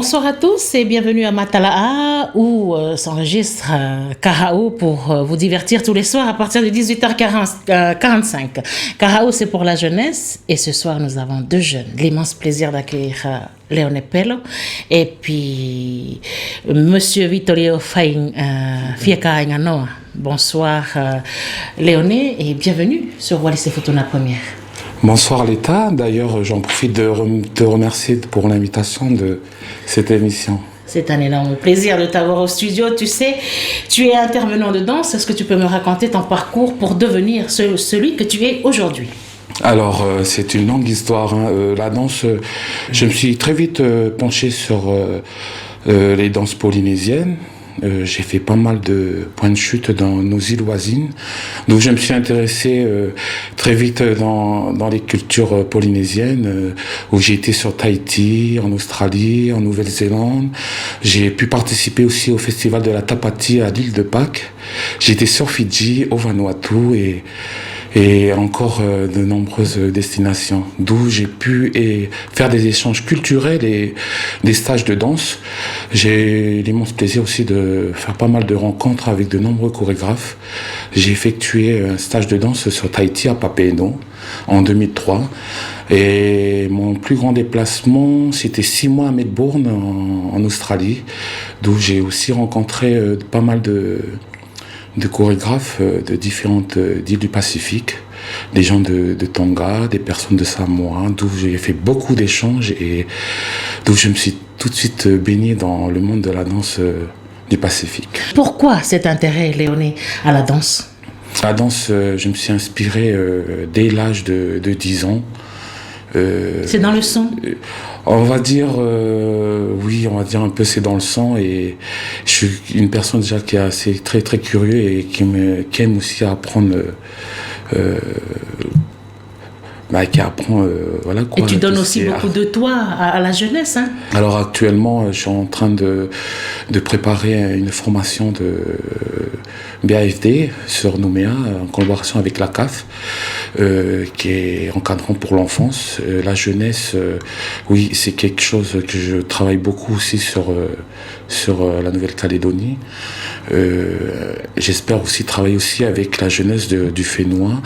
Bonsoir à tous et bienvenue à Matala'a où s'enregistre Kahao pour vous divertir tous les soirs à partir de 18h45. Kahao, c'est pour la jeunesse et ce soir nous avons deux jeunes. L'immense plaisir d'accueillir Leone Pelo et puis Monsieur Vittorio Fieka Inganoa. Bonsoir Léoné et bienvenue sur Wallis et Futuna Première. Bonsoir l'État, d'ailleurs j'en profite de te remercier pour l'invitation de cette émission. C'est un énorme plaisir de t'avoir au studio. Tu sais, tu es intervenant de danse. Est-ce que tu peux me raconter ton parcours pour devenir celui que tu es aujourd'hui? Alors c'est une longue histoire. La danse, je me suis très vite penché sur les danses polynésiennes. J'ai fait pas mal de points de chute dans nos îles voisines. Donc je me suis intéressé très vite dans les cultures polynésiennes, où j'ai été sur Tahiti, en Australie, en Nouvelle-Zélande. J'ai pu participer aussi au festival de la Tapati à l'île de Pâques. J'ai été sur Fidji, au Vanuatu et encore de nombreuses destinations, d'où j'ai pu faire des échanges culturels et des stages de danse. J'ai l'immense plaisir aussi de faire pas mal de rencontres avec de nombreux chorégraphes. J'ai effectué un stage de danse sur Tahiti à Papeete en 2003 et mon plus grand déplacement c'était 6 mois à Melbourne en Australie, d'où j'ai aussi rencontré pas mal de chorégraphes de différentes îles du Pacifique, des gens de Tonga, des personnes de Samoa, d'où j'ai fait beaucoup d'échanges et d'où je me suis tout de suite baigné dans le monde de la danse du Pacifique. Pourquoi cet intérêt, Léoné, à la danse? La danse, je me suis inspiré dès l'âge de 10 ans. C'est dans le sang? On va dire, oui, on va dire un peu c'est dans le sang et je suis une personne déjà qui est assez très très curieux et qui aime aussi apprendre, qui apprend, voilà quoi. Et tu donnes aussi beaucoup de toi à la jeunesse, hein? Alors actuellement, je suis en train de préparer une formation de BAFD sur Nouméa en collaboration avec la CAF. Qui est encadrant pour l'enfance. La jeunesse, oui, c'est quelque chose que je travaille beaucoup aussi sur la Nouvelle-Calédonie. J'espère aussi travailler aussi avec la jeunesse du Fénois.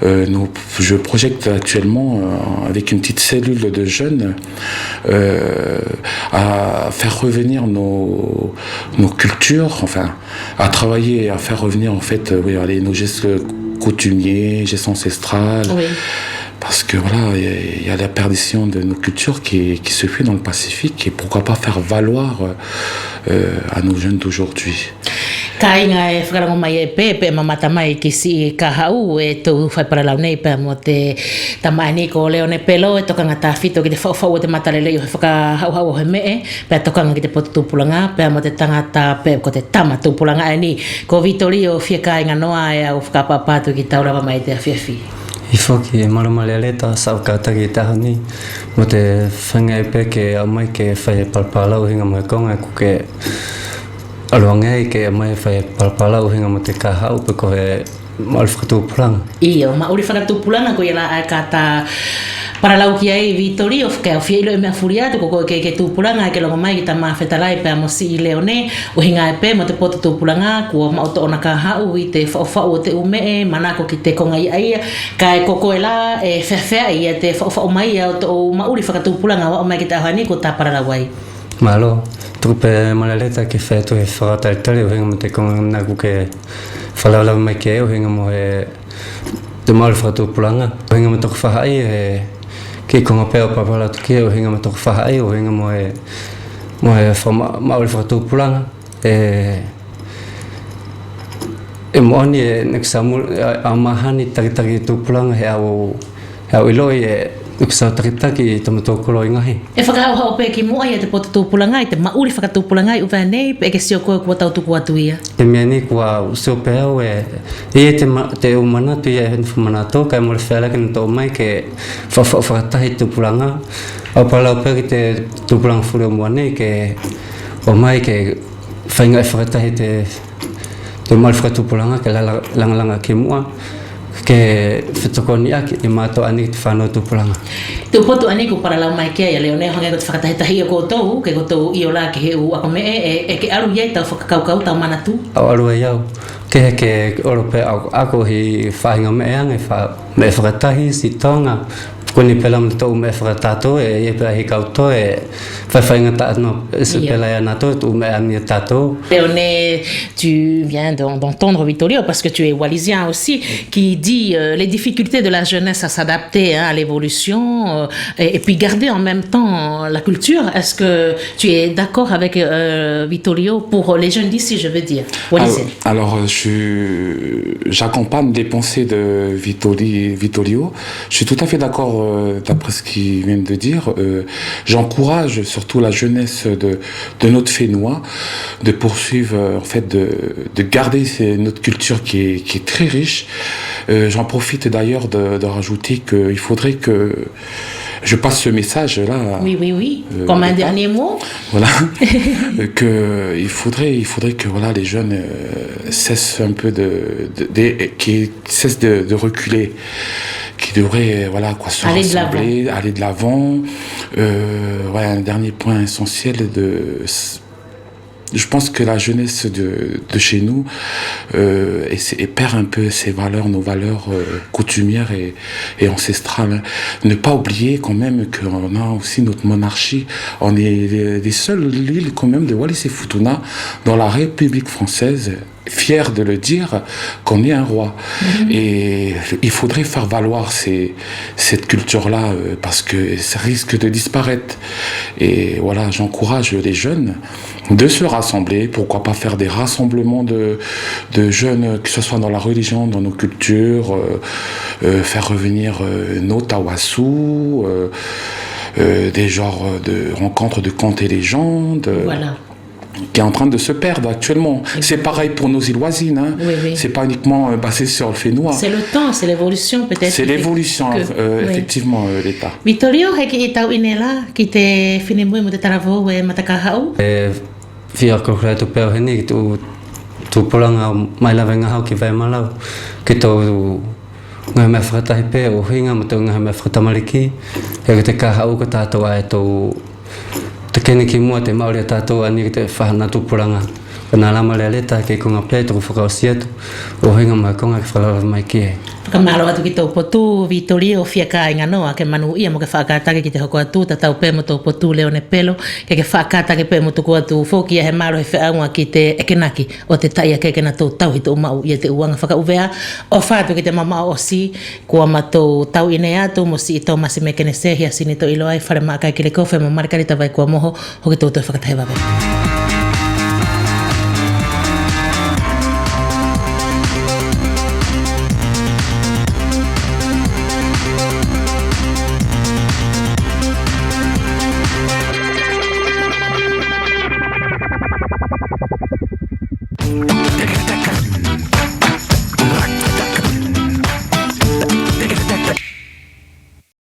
Je projette actuellement avec une petite cellule de jeunes à faire revenir nos cultures, enfin à travailler et à faire revenir en fait nos gestes coutumiers, gestes ancestrales. Oui. Parce que voilà, il y a la perdition de nos cultures qui se fait dans le Pacifique et pourquoi pas faire valoir à nos jeunes d'aujourd'hui. Kainga e whakarango mai e pe mamata mai ki si kahau e tau whai paralau nei pe mo te tamani ko Leone Pelo e tokanga tawhito ki te whauwhau o te matarelei o he whakahauhau o he mee pe tokanga ki te potu tūpulanga pe mo te tangata pe ko te tama tūpulanga e ni ko Vittorio Fieka Inganoa e au whakapapatu ki taurawa mai te awhiawhi. I whoki e marumale aleta sa ukatagi tahani mo te whanga e pe ke au mai ke whai e palpalau hinga mai konga kuke Aluangai ke mai whai palpalau hinga mo te kahau pe ko he mauri whakatūpulanga. Iyo, mauri whakatūpulanga ko ia la kata paralau ki ai Vittorio ke o fielo e mea furiatu ko ke tūpulanga ke longo mai ki ta mawhetalai pe mo si Leone o hinga e pe mo te poto tūpulanga kua mauto ona kahau i te whaofao o te umee manako ki te konga ia ka e koko e la e whewhea ia te whaofao mai o te o mauri whakatūpulanga wa o mai ki te ahani ko ta paralau ai. Malo, tupe malaleta ke whētu he whakataritari o hinga mo te konga naku ke whalaulau mai ke o hinga mo he te mauri whakatūpulanga. O hinga mo toku whahai he ki konga pēo papalatu ki o hinga mo toku whahai o hinga mo he mauri whakatūpulanga. E moani e neksamu a mahani takitaki tūpulanga he au iloi e Uksa takitaki tamatokolo ingahi. E whakahauhau pe ki mua ia te poto tūpulangai, te mauri whakatūpulangai uwha nei, pe ke sio koe kua tau tuku atu ia. Te mea ni kua usio pēau te umanatu ia hen whamanato, kai mole whēlaki na tō mai ke whakatahi tūpulanga. Au palau pe ki te tūpulanga whuri o mua nei ke o mai ke whainga e whakatahi te mauri whakatūpulanga ke langalanga ki mua. ke whetokoni aki I mātou ani te whanau tupulanga. Te upoto ane ko para lau mai kia ia leo nei honga ko te whakatahitahi o koutou, ke koutou I o la ke he u ako me e ke aru iai tau whakakaukau tau manatu. Au aru e iau, ke heke orope ako hi whahinga me whakatahi si tonga. Kuni pela mo to me whakatato e pela hi kauto e whaiwhainga tāno se pela ia nato tu me amia tato. Léoné, tu viens d'entendre Vittorio parce que tu es wallisien aussi, qui dit les difficultés de la jeunesse à s'adapter à l'évolution et puis garder en même temps la culture. Est-ce que tu es d'accord avec Vittorio pour les jeunes d'ici, je veux dire, wallisiens? Alors j'accompagne les pensées de Vittorio. Je suis tout à fait d'accord d'après ce qu'il vient de dire. J'encourage surtout la jeunesse de notre Fénois de poursuivre, en fait, de garder notre culture qui est très riche. J'en profite d'ailleurs de rajouter qu'il faudrait que je passe ce message-là. Oui. Comme un dernier mot. Voilà. Il faudrait que voilà, les jeunes cessent un peu qu'ils cessent de reculer, qui devraient se rassembler, aller de l'avant. Un dernier point essentiel je pense que la jeunesse de chez nous perd un peu nos valeurs coutumières et ancestrales. Ne pas oublier quand même qu'on a aussi notre monarchie. On est les seules îles quand même de Wallis et Futuna dans la République française, fier de le dire, qu'on est un roi. Et il faudrait faire valoir cette culture-là parce que ça risque de disparaître. Et voilà, j'encourage les jeunes de se rassembler, pourquoi pas faire des rassemblements de jeunes, que ce soit dans la religion, dans nos cultures, faire revenir nos tawassou, des genres de rencontres de contes et légendes. Voilà. Qui est en train de se perdre actuellement. C'est pareil pour nos îles voisines. Hein. Oui. C'est pas uniquement basé sur le Fénois. C'est le temps, c'est l'évolution peut-être. C'est l'évolution, effectivement, l'État. Vittorio, heki tau inela ki te whinemui mo te taravou e matakahau? Fia kokrea tu peo heni tu polanga mai lawa ngahau ki vai malau ki tau ngā mea whakatahi pē o hinga mo tau ngā mea whakatamariki e te kahau ka tātou ai tau te kene ki mua te maori a tātou ani ki te whahana tupuranga. Kana lama lea leta kei kunga plei tuku whakausi atu o hinga mai konga ki whalawa mai ki e. Kamalo atu ki tau potu, Vittorio fia ka inga noa ke manu ia mo ke whaakatake ki te hoko atu, ta tau pē mo tau potu leo ne pelo, ke whaakatake pē mo tuku atu whoki e he maro he whiaunga ki te ekenaki o te taia ke kena tau tau hito umau ia te uanga whakauvea o whātu ki te mamao o si kua matou tau ine atu mo si i tau masi me kene sehia sini to ilo ai whare maa kai ki le kowe mo marikarita vai kua moho hoki tau tau whakatahe wawe.